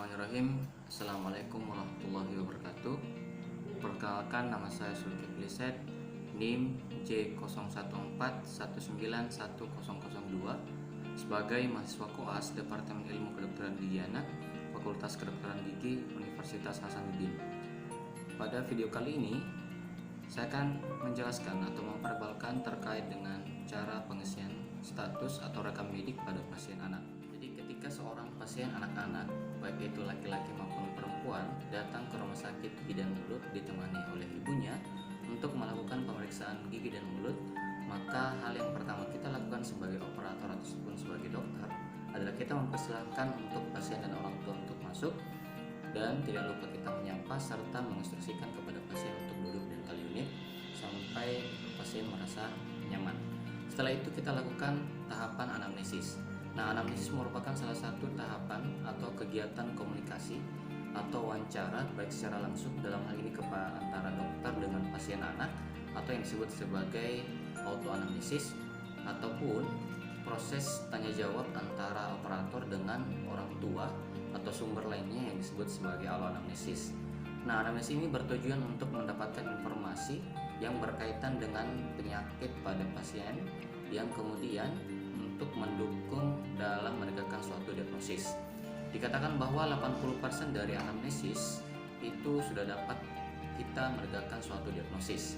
Bismillahirrahmanirrahim. Assalamualaikum warahmatullahi wabarakatuh. Perkenalkan, nama saya Zulkifli Set, NIM J014191002, sebagai mahasiswa koas Departemen Ilmu Kedokteran Gigi Anak, Fakultas Kedokteran Gigi Universitas Hasanuddin. Pada video kali ini saya akan menjelaskan atau memperkenalkan terkait dengan cara pengisian status atau rekam medik pada pasien anak. Jadi ketika seorang pasien anak-anak, baik itu laki-laki maupun perempuan, datang ke rumah sakit gigi dan mulut ditemani oleh ibunya untuk melakukan pemeriksaan gigi dan mulut, maka hal yang pertama kita lakukan sebagai operator ataupun sebagai dokter adalah kita mempersilahkan untuk pasien dan orang tua untuk masuk, dan tidak lupa kita menyapa serta menginstruksikan kepada pasien untuk duduk di rental unit sampai pasien merasa nyaman. Setelah itu kita lakukan tahapan anamnesis. Nah, anamnesis merupakan salah satu tahapan atau kegiatan komunikasi atau wawancara baik secara langsung, dalam hal ini antara dokter dengan pasien anak, atau yang disebut sebagai autoanamnesis, ataupun proses tanya jawab antara operator dengan orang tua atau sumber lainnya yang disebut sebagai autoanamnesis. Nah, anamnesis ini bertujuan untuk mendapatkan informasi yang berkaitan dengan penyakit pada pasien, yang kemudian untuk mendukung dalam menegakkan suatu diagnosis. Dikatakan bahwa 80% dari anamnesis itu sudah dapat kita menegakkan suatu diagnosis.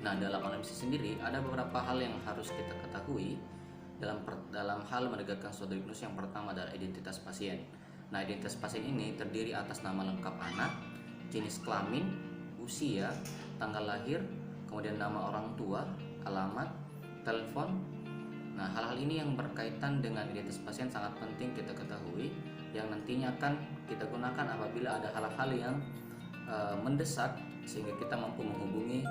Nah, dalam anamnesis sendiri ada beberapa hal yang harus kita ketahui dalam hal menegakkan suatu diagnosis. Yang pertama adalah identitas pasien. Nah, identitas pasien ini terdiri atas nama lengkap anak, jenis kelamin, usia, tanggal lahir, kemudian nama orang tua, alamat, telepon. Nah, hal-hal ini yang berkaitan dengan identitas pasien sangat penting kita ketahui, yang nantinya akan kita gunakan apabila ada hal-hal yang mendesak sehingga kita mampu menghubungi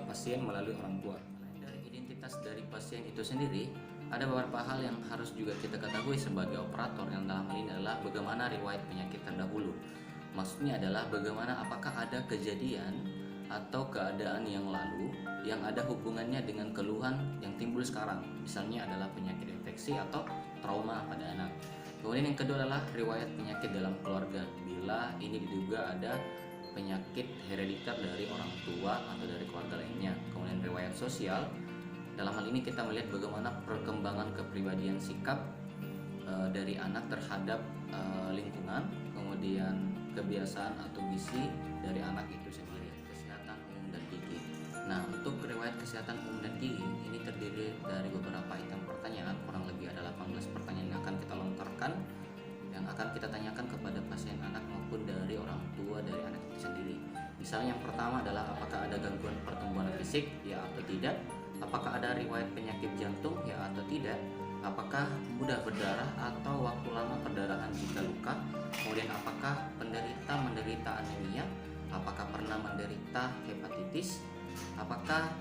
pasien melalui orang tua. Dari identitas dari pasien itu sendiri, ada beberapa hal yang harus juga kita ketahui sebagai operator, yang dalam hal ini adalah bagaimana riwayat penyakit terdahulu. Maksudnya adalah bagaimana, apakah ada kejadian atau keadaan yang lalu yang ada hubungannya dengan keluhan yang timbul sekarang, misalnya adalah penyakit infeksi atau trauma pada anak. Kemudian yang kedua adalah riwayat penyakit dalam keluarga, bila ini diduga ada penyakit herediter dari orang tua atau dari keluarga lainnya. Kemudian riwayat sosial, dalam hal ini kita melihat bagaimana perkembangan kepribadian sikap dari anak terhadap lingkungan, kemudian kebiasaan atau gizi dari anak itu sendiri. Kesehatan umum dan gigi. Nah, untuk riwayat kesehatan umum dan gigi ini terdiri dari beberapa item pertanyaan, kurang lebih ada 18 pertanyaan yang akan kita lontarkan, yang akan kita tanyakan kepada pasien anak maupun dari orang tua dari anak itu sendiri. Misalnya yang pertama adalah apakah ada gangguan pertumbuhan fisik, ya atau tidak? Apakah ada riwayat penyakit jantung, ya atau tidak? Apakah mudah berdarah atau waktu lama perdarahan jika luka? Kemudian apakah menderita anemia? Apakah pernah menderita hepatitis? Apakah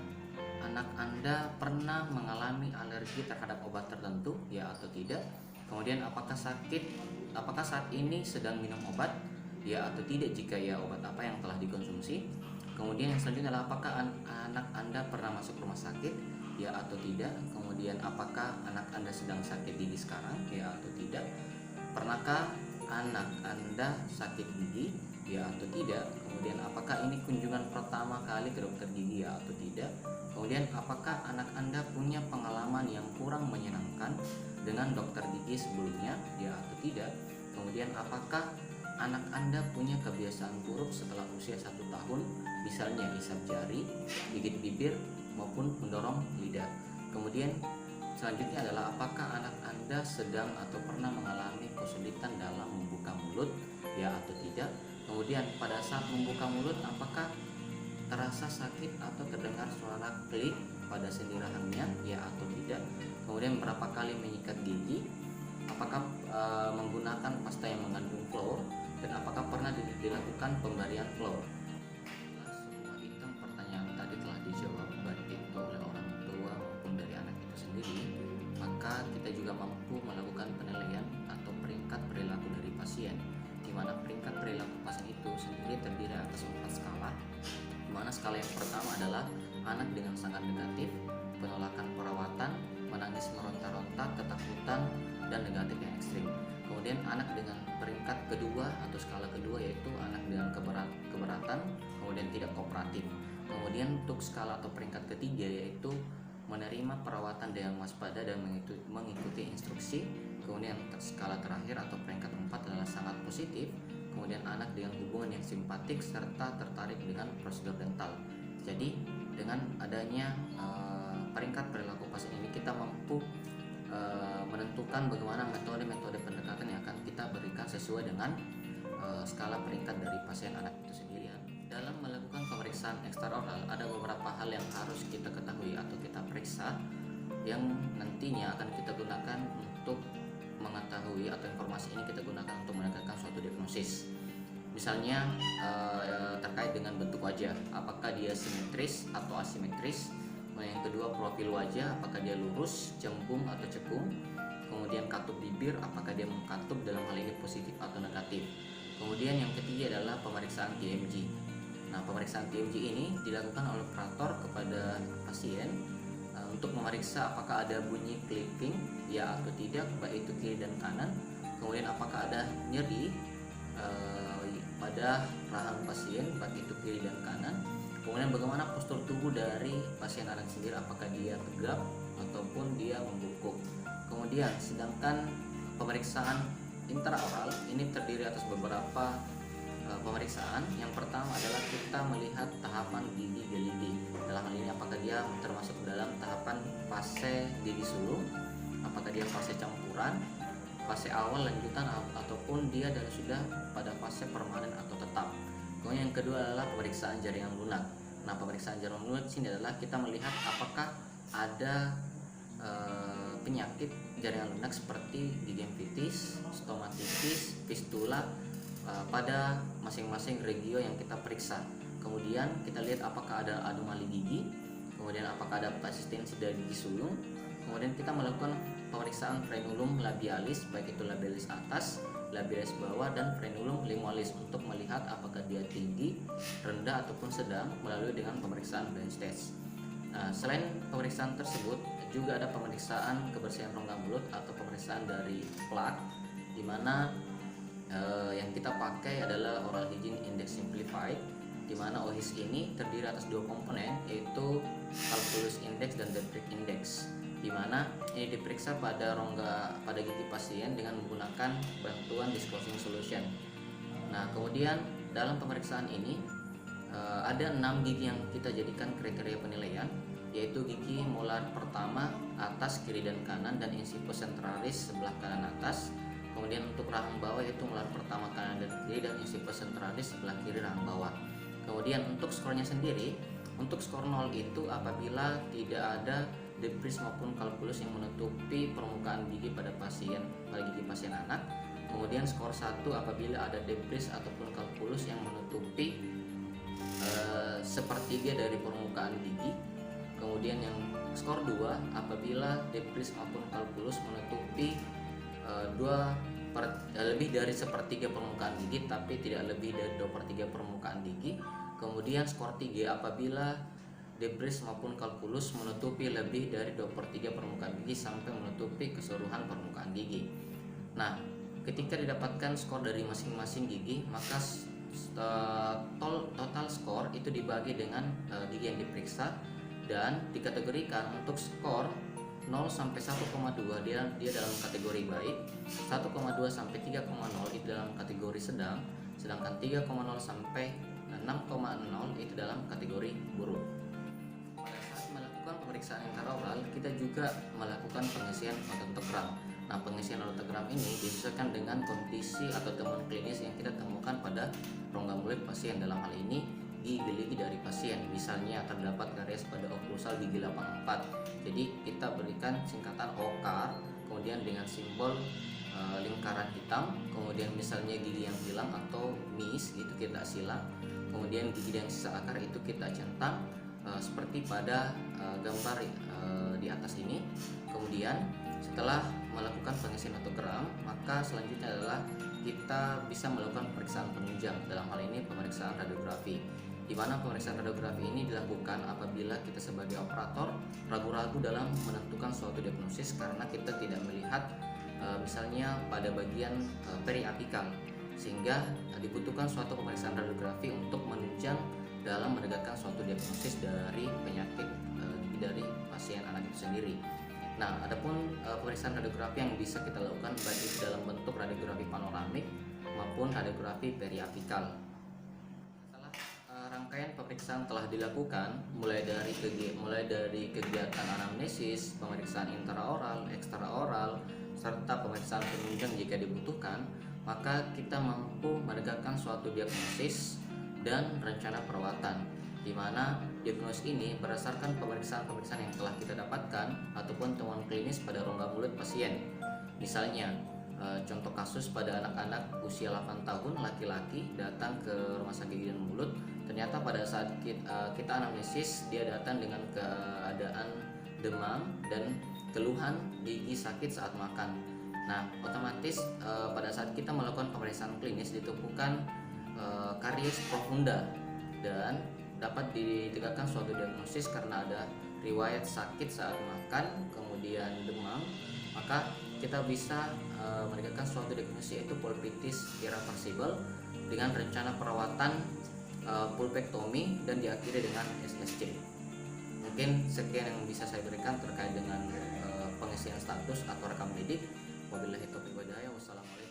anak Anda pernah mengalami alergi terhadap obat tertentu, ya atau tidak? Kemudian apakah saat ini sedang minum obat, ya atau tidak? Jika ya, obat apa yang telah dikonsumsi? Kemudian yang selanjutnya adalah apakah anak Anda pernah masuk rumah sakit, ya atau tidak? Kemudian apakah anak Anda sedang sakit gigi sekarang, ya atau tidak? Pernahkah anak Anda sakit gigi, ya atau tidak? Kemudian apakah ini kunjungan pertama kali ke dokter gigi, ya atau tidak? Kemudian apakah anak Anda punya pengalaman yang kurang menyenangkan dengan dokter gigi sebelumnya, ya atau tidak? Kemudian apakah anak Anda punya kebiasaan buruk setelah usia 1 tahun, misalnya isap jari, gigit bibir, maupun mendorong lidah? Kemudian selanjutnya adalah apakah anak Anda sedang atau pernah mengalami kesulitan dalam membuka mulut, ya atau tidak? Kemudian pada saat membuka mulut, apakah terasa sakit atau terdengar suara klik pada sendi rahangnya, ya atau tidak? Kemudian berapa kali menyikat gigi? Apakah menggunakan pasta yang mengandung fluor, dan apakah pernah dilakukan pemberian fluor? Semua item pertanyaan tadi telah dijawab baik itu oleh orang tua maupun dari anak itu sendiri, maka kita juga mampu melakukan penilaian atau peringkat perilaku dari pasien, di mana peringkat perilaku pasien itu sendiri terdiri atas 4 skala, di mana skala yang pertama adalah anak dengan sangat negatif, penolakan perawatan, menangis meronta-ronta, ketakutan, dan negatif yang ekstrim. Kemudian anak dengan peringkat kedua atau skala kedua yaitu anak dengan keberatan, kemudian tidak kooperatif. Kemudian untuk skala atau peringkat ketiga yaitu menerima perawatan dengan waspada dan mengikuti instruksi. Kemudian skala terakhir atau peringkat 4 adalah sangat positif. Kemudian anak dengan hubungan yang simpatik serta tertarik dengan prosedur dental. Jadi dengan adanya peringkat perilaku pasien ini kita mampu menentukan bagaimana metode-metode pendekatan yang akan kita berikan sesuai dengan skala peringkat dari pasien anak itu sendiri. Dalam melakukan pemeriksaan ekstraoral ada beberapa hal yang harus kita ketahui atau kita periksa yang nantinya akan kita gunakan untuk mengetahui, atau informasi ini kita gunakan untuk menegakkan suatu diagnosis. Misalnya terkait dengan bentuk wajah, apakah dia simetris atau asimetris. Yang kedua, profil wajah, apakah dia lurus, cembung atau cekung. Kemudian katup bibir, apakah dia mengkatup, dalam hal ini positif atau negatif. Kemudian yang ketiga adalah pemeriksaan TMJ. Nah, pemeriksaan TMJ ini dilakukan oleh operator kepada pasien untuk memeriksa apakah ada bunyi clipping ya atau tidak, baik itu kiri dan kanan. Kemudian apakah ada nyeri pada rahang pasien, baik itu kiri dan kanan. Kemudian bagaimana postur tubuh dari pasien anak sendiri, apakah dia tegap ataupun dia membungkuk. Kemudian sedangkan pemeriksaan intraoral ini terdiri atas beberapa pemeriksaan. Yang pertama adalah kita melihat tahapan gigi geligi. Dalam hal ini apakah dia termasuk dalam tahapan fase gigi sulung, apakah dia fase campuran, fase awal lanjutan, ataupun dia sudah pada fase permanen atau tetap. Kemudian yang kedua adalah pemeriksaan jaringan lunak. Nah, pemeriksaan jaringan lunak sini adalah kita melihat apakah ada penyakit jaringan lunak seperti gigi emfitis, stomatitis, fistula pada masing-masing regio yang kita periksa. Kemudian kita lihat apakah ada anomali gigi, kemudian apakah ada persistensi dari gigi sulung. Kemudian kita melakukan pemeriksaan frenulum labialis, baik itu labialis atas, labialis bawah, dan frenulum limoalis untuk melihat apakah dia tinggi, rendah ataupun sedang melalui dengan pemeriksaan bench test. Nah, selain pemeriksaan tersebut juga ada pemeriksaan kebersihan rongga mulut atau pemeriksaan dari plak, di mana yang kita pakai adalah Oral Hygiene Index Simplified, di mana OHIS ini terdiri atas dua komponen, yaitu Calculus Index dan Debrick Index, di mana ini diperiksa pada gigi pasien dengan menggunakan bantuan disclosing solution. Nah, kemudian dalam pemeriksaan ini ada 6 gigi yang kita jadikan kriteria penilaian, yaitu gigi molar pertama atas, kiri dan kanan, dan incipus centralis sebelah kanan atas. Kemudian untuk rahang bawah yaitu molar pertama kanan dan kiri, dan incipus centralis sebelah kiri rahang bawah. Kemudian untuk skornya sendiri, untuk skor 0 itu apabila tidak ada debris maupun kalkulus yang menutupi permukaan gigi pada gigi pasien anak. Kemudian skor 1 apabila ada debris ataupun kalkulus yang menutupi sepertiga dari permukaan gigi. Kemudian yang skor 2 apabila debris maupun kalkulus menutupi lebih dari sepertiga permukaan gigi tapi tidak lebih dari 2/3 permukaan gigi. Kemudian skor 3 apabila debris maupun kalkulus menutupi lebih dari 2/3 permukaan gigi sampai menutupi keseluruhan permukaan gigi. Nah, ketika didapatkan skor dari masing-masing gigi, maka total skor itu dibagi dengan gigi yang diperiksa dan dikategorikan. Untuk skor 0 sampai 1,2 dia dalam kategori baik, 1,2 sampai 3,0 itu dalam kategori sedang, sedangkan 3,0 sampai 6,0 itu dalam kategori buruk. Pada saat melakukan pemeriksaan intraoral, kita juga melakukan pengisian otogram. Nah, pengisian otogram ini disesuaikan dengan kondisi atau temuan klinis yang kita temukan pada rongga mulut pasien, dalam hal ini gigi geligi dari pasien. Misalnya terdapat karies pada oklusal gigi 84, jadi kita berikan singkatan OKAR, kemudian dengan simbol lingkaran hitam. Kemudian misalnya gigi yang hilang atau miss itu kita silang, kemudian gigi yang sisa akar itu kita centang seperti pada gambar di atas ini. Kemudian setelah melakukan pengisian otogram, maka selanjutnya adalah kita bisa melakukan pemeriksaan penunjang, dalam hal ini pemeriksaan radiografi, di mana pemeriksaan radiografi ini dilakukan apabila kita sebagai operator ragu-ragu dalam menentukan suatu diagnosis karena kita tidak melihat misalnya pada bagian periapikal, sehingga dibutuhkan suatu pemeriksaan radiografi untuk menunjang dalam menegakkan suatu diagnosis dari penyakit gigi dari pasien anak itu sendiri. Nah, adapun pemeriksaan radiografi yang bisa kita lakukan baik itu dalam bentuk radiografi panoramik maupun radiografi periapikal. Setelah rangkaian pemeriksaan telah dilakukan, mulai dari kegiatan anamnesis, pemeriksaan intraoral, ekstraoral, serta pemeriksaan penunjang jika dibutuhkan, maka kita mampu menegakkan suatu diagnosis dan rencana perawatan, di mana diagnosis ini berdasarkan pemeriksaan-pemeriksaan yang telah kita dapatkan ataupun temuan klinis pada rongga mulut pasien. Misalnya, contoh kasus pada anak-anak usia 8 tahun laki-laki datang ke rumah sakit gigi dan mulut, ternyata pada saat kita anamnesis dia datang dengan keadaan demam dan keluhan gigi sakit saat makan. Nah, otomatis pada saat kita melakukan pemeriksaan klinis ditemukan karies profunda dan dapat ditegakkan suatu diagnosis karena ada riwayat sakit saat makan, kemudian demam, maka kita bisa menegakkan suatu diagnosis yaitu pulpitis irreversible dengan rencana perawatan pulpektomi dan diakhiri dengan SSC. Mungkin sekian yang bisa saya berikan terkait dengan pengisian status atau rekam medik. Wabillahi taufiq wal hidayah. Wassalamualaikum.